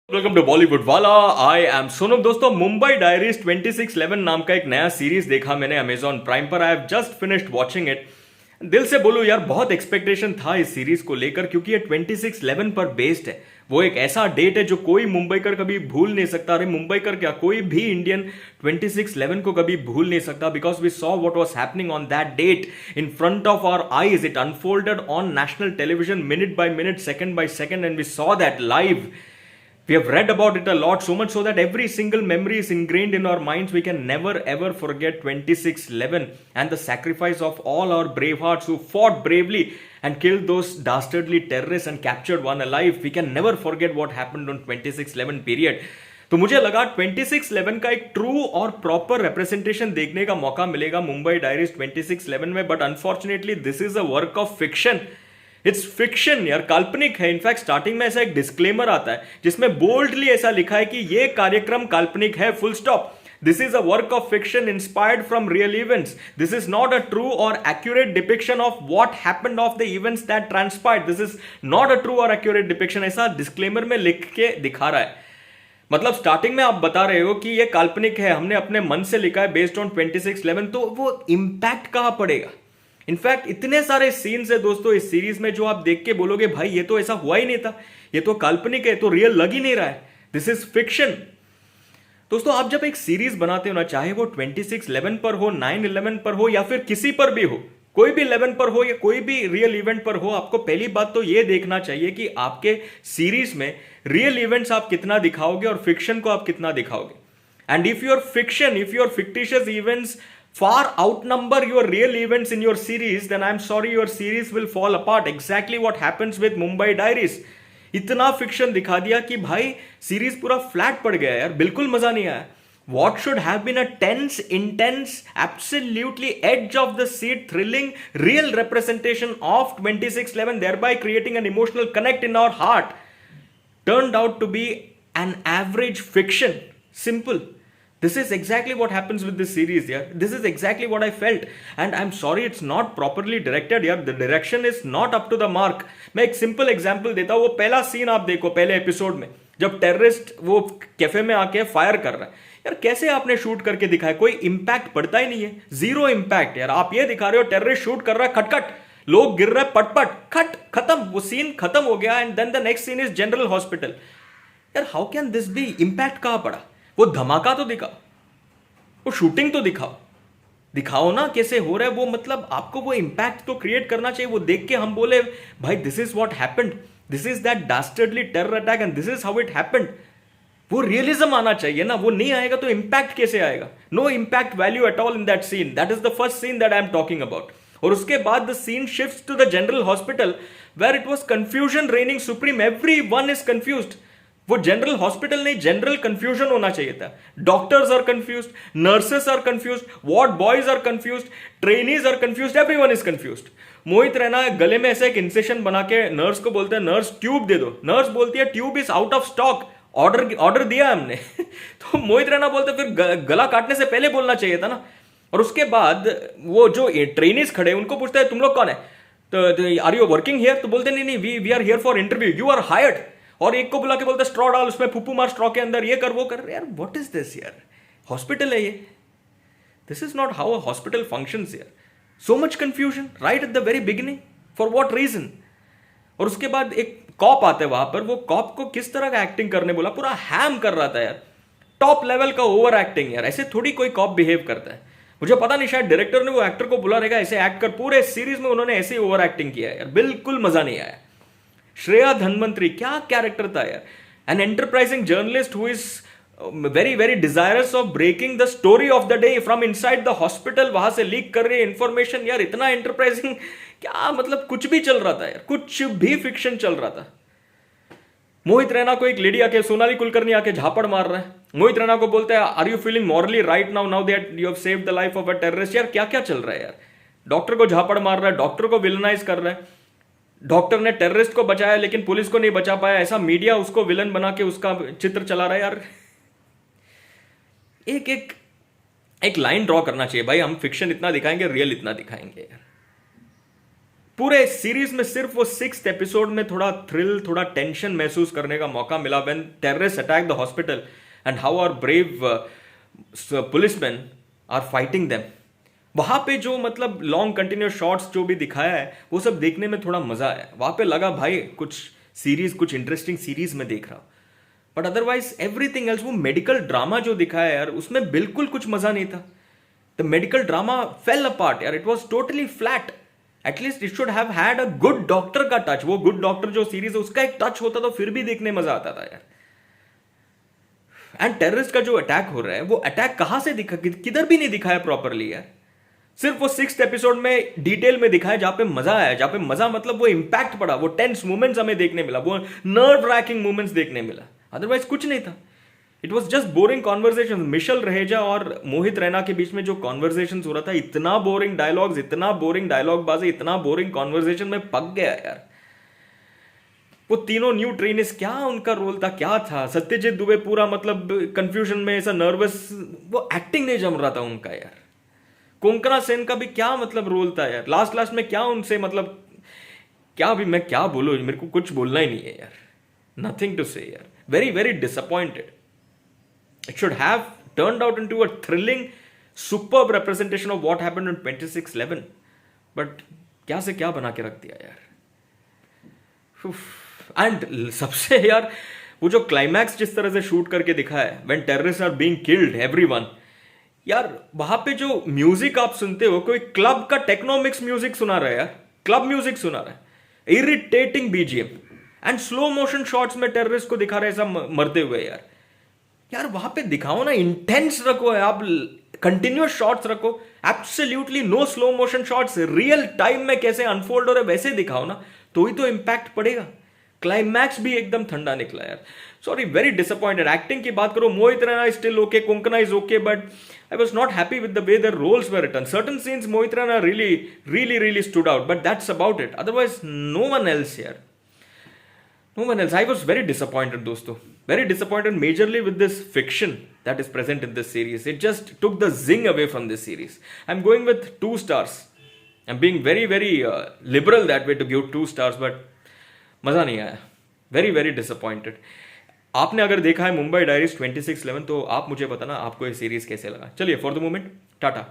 Welcome to Bollywood वाला। I am Sonam. दोस्तों, Mumbai diaries 2611 नाम का एक नया सीरीज देखा मैंने अमेजॉन प्राइम पर। I have just finished watching it. दिल से बोलूं यार, बहुत एक्सपेक्टेशन था इस सीरीज को लेकर, क्योंकि ये 2611 पर बेस्ड है। वो एक ऐसा डेट है जो कोई मुंबईकर कभी भूल नहीं सकता। अरे मुंबईकर क्या, कोई भी इंडियन 2611 को कभी भूल नहीं सकता, because we saw what was happening on that date in front of our eyes. It unfolded on national television minute by minute, second by second, and we saw that live. We have read about it a lot, so much so that every single memory is ingrained in our minds. We can never ever forget 2611 and the sacrifice of all our brave hearts who fought bravely and killed those dastardly terrorists and captured one alive. We can never forget what happened on 2611 period. तो मुझे लगा 2611 का एक true और proper representation देखने का मौका मिलेगा मुंबई डायरीज 2611 में, but unfortunately this is a work of fiction. It's fiction यार, काल्पनिक है. इनफैक्ट स्टार्टिंग में ऐसा एक डिस्क्लेमर आता है जिसमें बोल्डली ऐसा लिखा है कि यह कार्यक्रम काल्पनिक है, full stop. This is a work of fiction inspired from real events. This is not a true or accurate depiction of what happened of the events that transpired. This is not a true or accurate depiction. ऐसा disclaimer में लिख के दिखा रहा है. मतलब starting में आप बता रहे हो कि ये काल्पनिक है, हमने अपने मन से लिखा है बेस्ड ऑन 2611, तो वो इंपैक्ट कहां पड़ेगा. इनफैक्ट इतने सारे सीन्स है दोस्तों इस सीरीज में जो आप देख के बोलोगे भाई ये तो ऐसा हुआ ही नहीं था, ये तो काल्पनिक है, तो रियल लग ही नहीं रहा है. This is fiction. दोस्तों, आप जब एक सीरीज बनाते हो ना, चाहे वो 2611 पर हो, 9/11 पर हो, या फिर किसी पर भी हो, कोई भी 11 पर हो या कोई भी रियल इवेंट पर हो, आपको पहली बात तो यह देखना चाहिए कि आपके सीरीज में रियल इवेंट्स आप कितना दिखाओगे और फिक्शन को आप कितना दिखाओगे. And if your fiction, if your fictitious events far outnumber your real events in your series, then I'm sorry, your series will fall apart. Exactly what happens with Mumbai Diaries. इतना fiction दिखा दिया कि भाई series पूरा flat पड़ गया यार, बिल्कुल मजा नहीं आया. What should have been a tense, intense, absolutely edge of the seat, thrilling, real representation of 2611, thereby creating an emotional connect in our heart, turned out to be an average fiction. Simple. This is exactly what happens with this series, yeah. This is exactly what I felt, and I'm sorry it's not properly directed, yeah. The direction is not up to the mark. मैं एक simple example देता हूँ. वो पहला scene आप देखो पहले episode में, जब टेररिस्ट वो कैफे में आके फायर कर रहा है. यार कैसे आपने शूट करके दिखाया, कोई इंपैक्ट पड़ता ही नहीं है, जीरो इंपैक्ट यार. आप ये दिखा रहे हो टेररिस्ट शूट कर रहा है, खटखट, लोग गिर रहे हैं, पटपट, खट, खत्म, वो सीन खत्म हो गया. And then the next scene is general hospital. यार how can this be. Impact कहां पड़ा. वो धमाका तो दिखाओ, वो शूटिंग तो दिखाओ ना कैसे हो रहा है वो. मतलब आपको वो इंपैक्ट तो क्रिएट करना चाहिए. वो देख के हम बोले भाई this is what happened, this is that dastardly terror attack and this is how it happened. वो रियलिज्म आना चाहिए ना. वो नहीं आएगा तो इंपैक्ट कैसे आएगा. No impact value at all in that scene. That is the first scene that I am talking about. और उसके बाद the scene shifts to the general hospital where it was confusion reigning supreme. Everyone is confused. वो general hospital नहीं, general confusion होना चाहिए था. Doctors are confused, nurses are confused, ward boys are confused, trainees are confused, everyone is confused. Mohit Raina गले में ऐसे एक incision बना के नर्स को बोलते हैं नर्स ट्यूब दे दो. नर्स बोलती है tube is out of stock, order दिया हमने. तो मोहित रैना बोलते फिर गला काटने से पहले बोलना चाहिए था ना. और उसके बाद वो जो ट्रेनीज खड़े उनको पूछता है तुम लोग कौन है, तो आर यू वर्किंग हियर. तो बोलते नहीं we are here for interview, you are hired. और एक को बुला के बोलते स्ट्रॉ डाल उसमें, फुप्पू मार स्ट्रॉ के अंदर, ये कर वो कर. यार व्हाट इज दिस यार, हॉस्पिटल है ये. This is not how a hospital functions यार. So much confusion right at the very beginning, for what reason. और उसके बाद एक कॉप आते हैं वहां पर, वो कॉप को किस तरह का एक्टिंग करने बोला, पूरा हैम कर रहा था यार. टॉप लेवल का ओवर एक्टिंग यार. ऐसे थोड़ी कोई कॉप बिहेव करता है. मुझे पता नहीं, शायद डायरेक्टर ने वो एक्टर को बोला रहेगा ऐसे एक्ट कर. पूरे सीरीज में उन्होंने ऐसे ओवर एक्टिंग किया यार, बिल्कुल मजा नहीं आया. श्रेया धनवंतरी क्या कैरेक्टर था यार. An enterprising journalist who is very very desirous of breaking the story of the day from inside the hospital. वहां से लीक कर रही है इंफॉर्मेशन. यार इतना एंटरप्राइजिंग क्या, मतलब कुछ भी चल रहा था यार, कुछ भी फिक्शन चल रहा था. मोहित रैना को एक लेडी आके, सोनाली कुलकर्णी आके झापड़ मार रहा है. मोहित रैना को बोलता है are you feeling morally right now that you have saved the life of a terrorist. यार क्या क्या चल रहा है यार. डॉक्टर को झापड़ मार रहा है, डॉक्टर को विलनाइज कर रहा है. डॉक्टर ने टेररिस्ट को बचाया लेकिन पुलिस को नहीं बचा पाया. ऐसा मीडिया उसको विलन बना के उसका चित्र चला रहा है यार. एक लाइन ड्रॉ करना चाहिए भाई. हम फिक्शन इतना दिखाएंगे, रियल इतना दिखाएंगे यार. पूरे सीरीज में सिर्फ वो 6th एपिसोड में थोड़ा थ्रिल, थोड़ा टेंशन महसूस करने का मौका मिला when terrorist attack the hospital and how our brave policeman are fighting them. वहां पे जो मतलब लॉन्ग कंटिन्यूस शॉट्स जो भी दिखाया है वो सब देखने में थोड़ा मजा आया। वहां पे लगा भाई कुछ इंटरेस्टिंग सीरीज में देख रहा हूं। बट अदरवाइज एवरीथिंग एल्स, वो मेडिकल ड्रामा जो दिखाया यार उसमें बिल्कुल कुछ मजा नहीं था। The medical drama fell apart यार, it was totally flat. At least it should have had a good doctor का टच। वो गुड डॉक्टर जो सीरीज है उसका एक टच होता तो फिर भी देखने मजा आता था यार। एंड टेररिस्ट का जो अटैक हो रहा है वो अटैक कहां से दिखा, किधर भी नहीं दिखाया प्रॉपरली यार। सिर्फ वो 6th एपिसोड में डिटेल में दिखाया जहां पे मजा आया, जहां पे मजा मतलब वो इंपैक्ट पड़ा, वो टेंस मोमेंट्स हमें देखने मिला, वो नर्व रैकिंग मोमेंट्स देखने मिला। अदरवाइज कुछ नहीं था। It was just boring conversation. Michelle Raheja और मोहित रैना के बीच में जो कॉन्वर्सेशन हो रहा था, इतना बोरिंग डायलॉग्स, इतना बोरिंग डायलॉग बाजी, इतना बोरिंग कॉन्वर्सेशन में पक गया यार। वो तीनों न्यू ट्रेनिस, क्या उनका रोल था, क्या था। सत्यजीत दुबे पूरा मतलब कंफ्यूजन में ऐसा नर्वस, वो एक्टिंग नहीं जम रहा था उनका यार। कोंकणा सेन का भी क्या मतलब रोल था यार। लास्ट में क्या उनसे मतलब, क्या भी मैं क्या बोलूं, मेरे को कुछ बोलना ही नहीं है यार। नथिंग टू से यार। Very very disappointed. It should have turned out into a thrilling, superb representation of what happened in 26/11. But क्या से क्या बना के रख दिया यार। एंड सबसे यार वो जो क्लाइमैक्स जिस तरह से शूट करके दिखा है, when terrorists are being killed everyone, यार वहां पे जो म्यूजिक आप सुनते हो, कोई क्लब का टेक्नोमिक्स म्यूजिक सुना रहा है यार, क्लब म्यूजिक सुना रहा है, irritating BGM and slow motion shots में टेररिस्ट को दिखा रहे हैं सब मरते हुए यार। यार वहां पे दिखाओ ना, इंटेंस रखो आप, कंटिन्यूस शॉट्स रखो, absolutely no slow motion shots, real time में कैसे अनफोल्ड हो रहे वैसे दिखाओ ना, तो ही तो इंपैक्ट पड़ेगा। क्लाइमैक्स भी एकदम ठंडा निकला यार। Sorry, very disappointed. एक्टिंग की बात करो, Mohit Raina still okay, Konkona is okay, but I was not happy with the way their roles were written. Certain scenes Mohit Raina really stood out, but that's about it. Otherwise, no one else here. No one else. I was very disappointed, dosto. Very disappointed majorly with this fiction that is present in this series. It just took the zing away from this series. I'm going with 2 stars. I'm being very, very liberal that way to give 2 stars, but मजा नहीं आया. Very, very disappointed. आपने अगर देखा है Mumbai diaries 26/11 तो आप मुझे बताना आपको ये सीरीज कैसे लगा. चलिए, फॉर द मोमेंट टाटा.